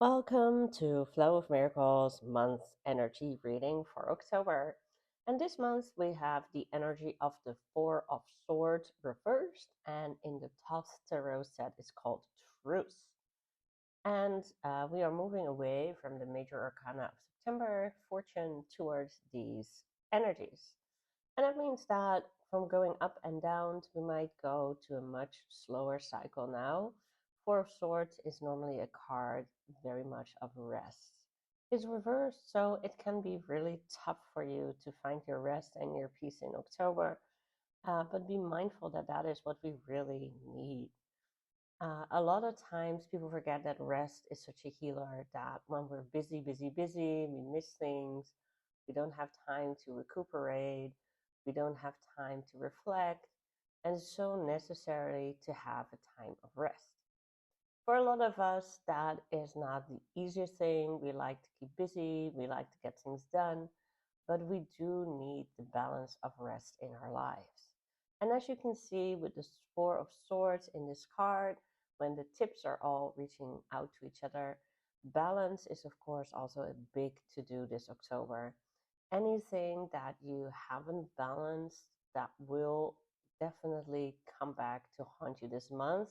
Welcome to Flow of Miracles month energy reading for October. And this month we have the energy of the Four of Swords reversed, and in the top tarot set is called Truth. And we are moving away from the major arcana of September, fortune, towards these energies. And that means that from going up and down, we might go to a much slower cycle now. Four of Swords is normally a card very much of rest. It's reversed, so it can be really tough for you to find your rest and your peace in October. But be mindful that that is what we really need. A lot of times people forget that rest is such a healer, that when we're busy, busy, busy, we miss things. We don't have time to recuperate. We don't have time to reflect. And it's so necessary to have a time of rest. For a lot of us, that is not the easiest thing. We like to keep busy. We like to get things done. But we do need the balance of rest in our lives. And as you can see with the Four of Swords in this card, when the tips are all reaching out to each other, balance is, of course, also a big to do this October. Anything that you haven't balanced, that will definitely come back to haunt you this month.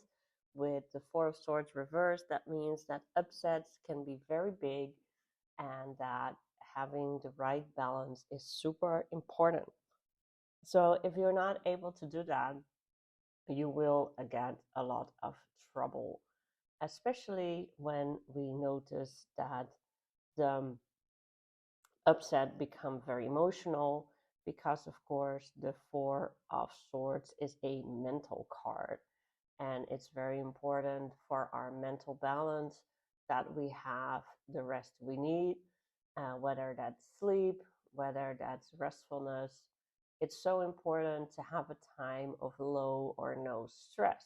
With the Four of Swords reversed, that means that upsets can be very big, and that having the right balance is super important. So if you're not able to do that, you will get a lot of trouble, especially when we notice that the upset become very emotional, because of course the Four of Swords is a mental card, and it's very important for our mental balance that we have the rest we need, whether that's sleep, whether that's restfulness. It's so important to have a time of low or no stress.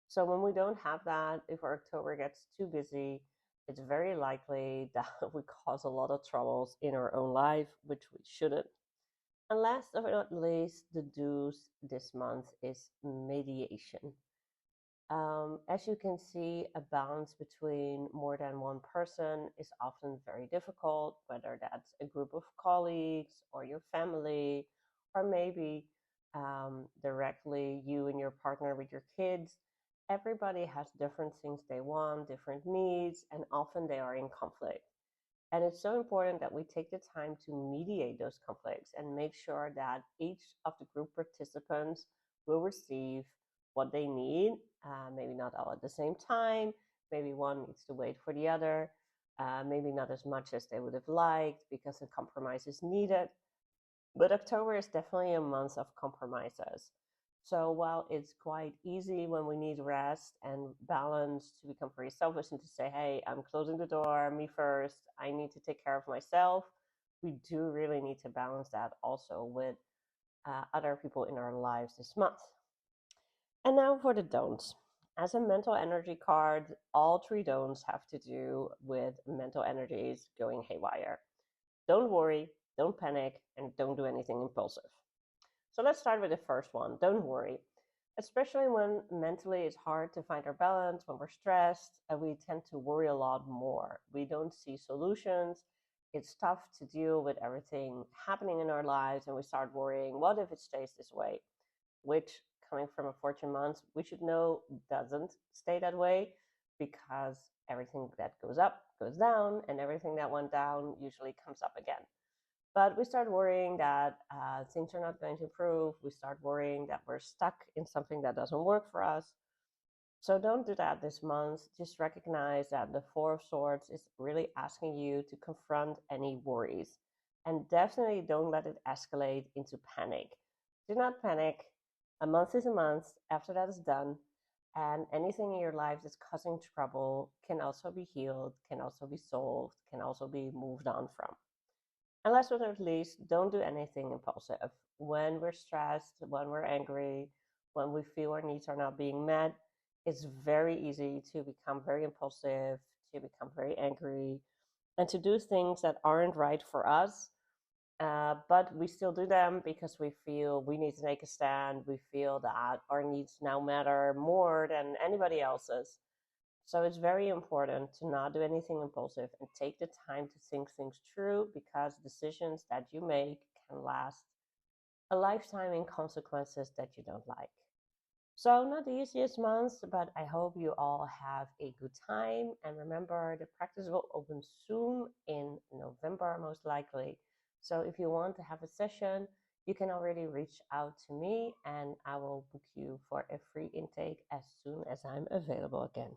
So when we don't have that, if our October gets too busy, it's very likely that we cause a lot of troubles in our own life, which we shouldn't. And last but not least, the do's this month is mediation. As you can see, a balance between more than one person is often very difficult, whether that's a group of colleagues or your family, or maybe directly you and your partner with your kids. Everybody has different things they want, different needs, and often they are in conflict. And it's so important that we take the time to mediate those conflicts and make sure that each of the group participants will receive what they need. Maybe not all at the same time. Maybe one needs to wait for the other. Maybe not as much as they would have liked, because a compromise is needed. But October is definitely a month of compromises. So while it's quite easy when we need rest and balance to become very selfish and to say, hey, I'm closing the door, me first, I need to take care of myself, we do really need to balance that also with other people in our lives this month. And now for the don'ts. As a mental energy card, all three don'ts have to do with mental energies going haywire. Don't worry, don't panic, and don't do anything impulsive. So let's start with the first one. Don't worry. Especially when mentally it's hard to find our balance, when we're stressed, and we tend to worry a lot more. We don't see solutions. It's tough to deal with everything happening in our lives, and we start worrying, what if it stays this way? Which, coming from a fortune month, we should know doesn't stay that way, because everything that goes up goes down, and everything that went down usually comes up again. But we start worrying that things are not going to improve. We start worrying that we're stuck in something that doesn't work for us. So don't do that this month. Just recognize that the Four of Swords is really asking you to confront any worries. And definitely don't let it escalate into panic. Do not panic. A month is a month. After that is done. And anything in your life that's causing trouble can also be healed, can also be solved, can also be moved on from. And last but not least, don't do anything impulsive. When we're stressed, when we're angry, when we feel our needs are not being met, it's very easy to become very impulsive, to become very angry, and to do things that aren't right for us. But we still do them because we feel we need to make a stand. We feel that our needs now matter more than anybody else's. So it's very important to not do anything impulsive and take the time to think things through, because decisions that you make can last a lifetime in consequences that you don't like. So, not the easiest months, but I hope you all have a good time. And remember, the practice will open soon in November, most likely. So, if you want to have a session, you can already reach out to me and I will book you for a free intake as soon as I'm available again.